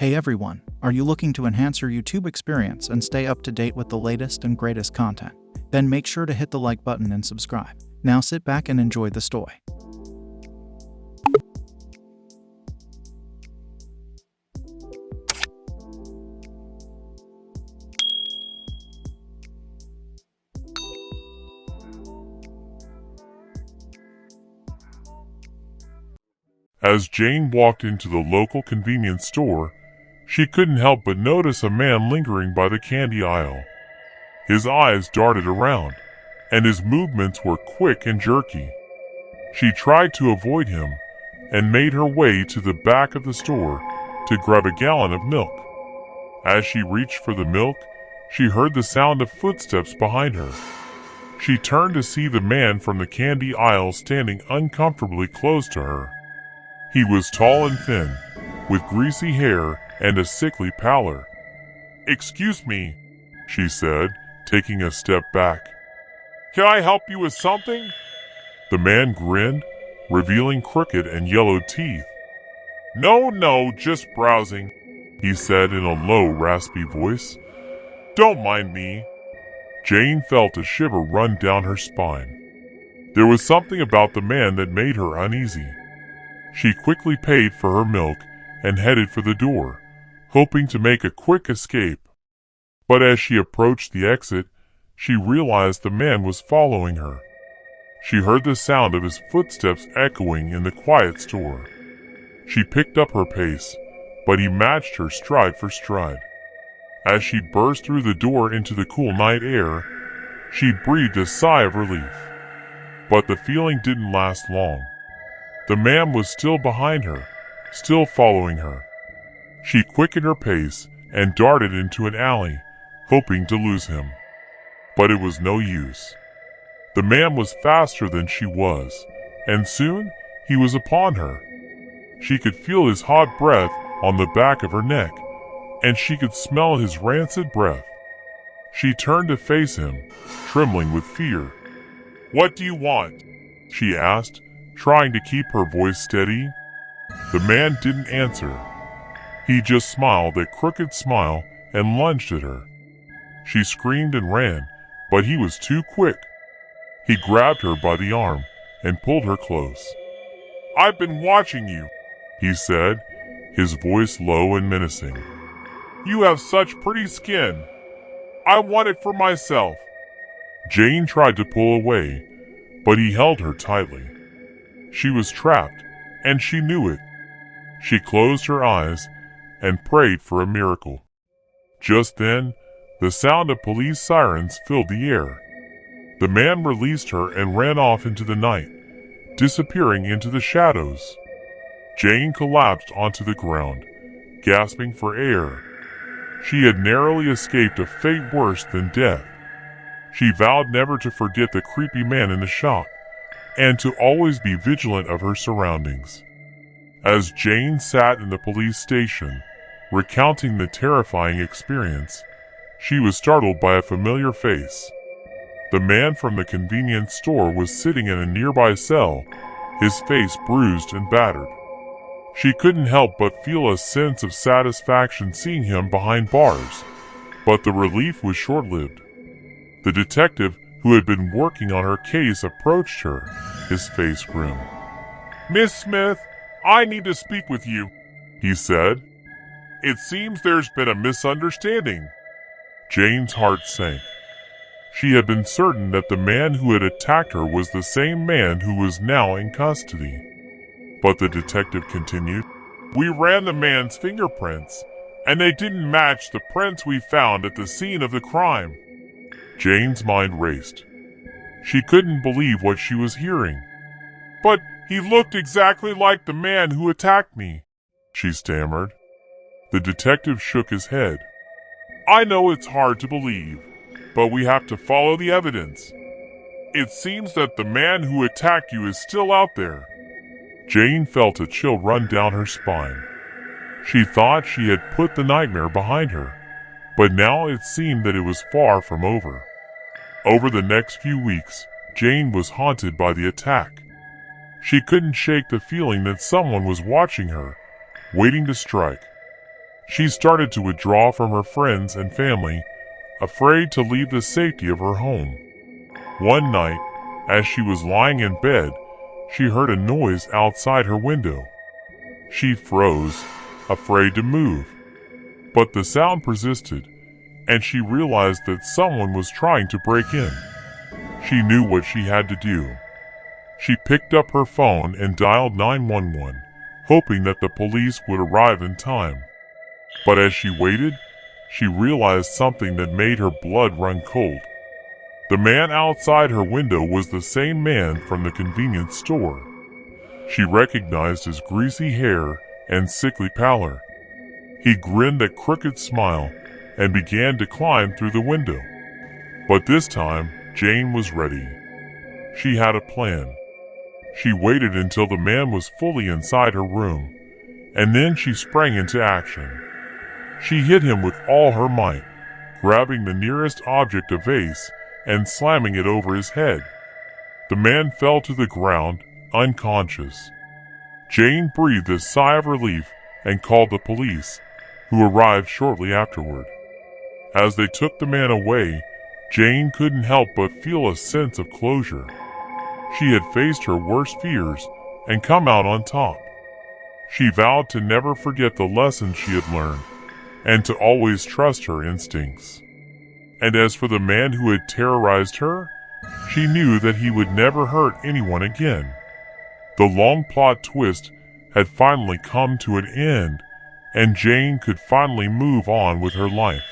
Hey everyone, are you looking to enhance your YouTube experience and stay up to date with the latest and greatest content? Then make sure to hit the like button and subscribe. Now sit back and enjoy the story. As Jane walked into the local convenience store, she couldn't help but notice a man lingering by the candy aisle. His eyes darted around, and his movements were quick and jerky. She tried to avoid him and made her way to the back of the store to grab a gallon of milk. As she reached for the milk, she heard the sound of footsteps behind her. She turned to see the man from the candy aisle standing uncomfortably close to her. He was tall and thin, with greasy hair and a sickly pallor. "Excuse me," she said, taking a step back. "Can I help you with something?" The man grinned, revealing crooked and yellowed teeth. No, just browsing," he said in a low, raspy voice. "Don't mind me." Jane felt a shiver run down her spine. There was something about the man that made her uneasy. She quickly paid for her milk and headed for the door, hoping to make a quick escape. But as she approached the exit, she realized the man was following her. She heard the sound of his footsteps echoing in the quiet store. She picked up her pace, but he matched her stride for stride. As she burst through the door into the cool night air, she breathed a sigh of relief. But the feeling didn't last long. The man was still behind her, still following her. She quickened her pace and darted into an alley, hoping to lose him. But it was no use. The man was faster than she was, and soon he was upon her. She could feel his hot breath on the back of her neck, and she could smell his rancid breath. She turned to face him, trembling with fear. "What do you want?" she asked, trying to keep her voice steady. The man didn't answer. He just smiled a crooked smile and lunged at her. She screamed and ran, but he was too quick. He grabbed her by the arm and pulled her close. "I've been watching you," he said, his voice low and menacing. "You have such pretty skin. I want it for myself." Jane tried to pull away, but he held her tightly. She was trapped, and she knew it. She closed her eyes and prayed for a miracle. Just then, the sound of police sirens filled the air. The man released her and ran off into the night, disappearing into the shadows. Jane collapsed onto the ground, gasping for air. She had narrowly escaped a fate worse than death. She vowed never to forget the creepy man in the shop, and to always be vigilant of her surroundings. As Jane sat in the police station, recounting the terrifying experience, she was startled by a familiar face. The man from the convenience store was sitting in a nearby cell, his face bruised and battered. She couldn't help but feel a sense of satisfaction seeing him behind bars, but the relief was short-lived. The detective who had been working on her case approached her, his face grim. "Miss Smith, I need to speak with you," he said. "It seems there's been a misunderstanding." Jane's heart sank. She had been certain that the man who had attacked her was the same man who was now in custody. But the detective continued, "We ran the man's fingerprints, and they didn't match the prints we found at the scene of the crime." Jane's mind raced. She couldn't believe what she was hearing. "But he looked exactly like the man who attacked me," she stammered. The detective shook his head. "I know it's hard to believe, but we have to follow the evidence. It seems that the man who attacked you is still out there." Jane felt a chill run down her spine. She thought she had put the nightmare behind her, but now it seemed that it was far from over. Over the next few weeks, Jane was haunted by the attack. She couldn't shake the feeling that someone was watching her, waiting to strike. She started to withdraw from her friends and family, afraid to leave the safety of her home. One night, as she was lying in bed, she heard a noise outside her window. She froze, afraid to move. But the sound persisted, and she realized that someone was trying to break in. She knew what she had to do. She picked up her phone and dialed 911, hoping that the police would arrive in time. But as she waited, she realized something that made her blood run cold. The man outside her window was the same man from the convenience store. She recognized his greasy hair and sickly pallor. He grinned a crooked smile and began to climb through the window. But this time, Jane was ready. She had a plan. She waited until the man was fully inside her room, and then she sprang into action. She hit him with all her might, grabbing the nearest object, a vase, and slamming it over his head. The man fell to the ground, unconscious. Jane breathed a sigh of relief and called the police, who arrived shortly afterward. As they took the man away, Jane couldn't help but feel a sense of closure. She had faced her worst fears and come out on top. She vowed to never forget the lessons she had learned, and to always trust her instincts. And as for the man who had terrorized her, she knew that he would never hurt anyone again. The long plot twist had finally come to an end, and Jane could finally move on with her life.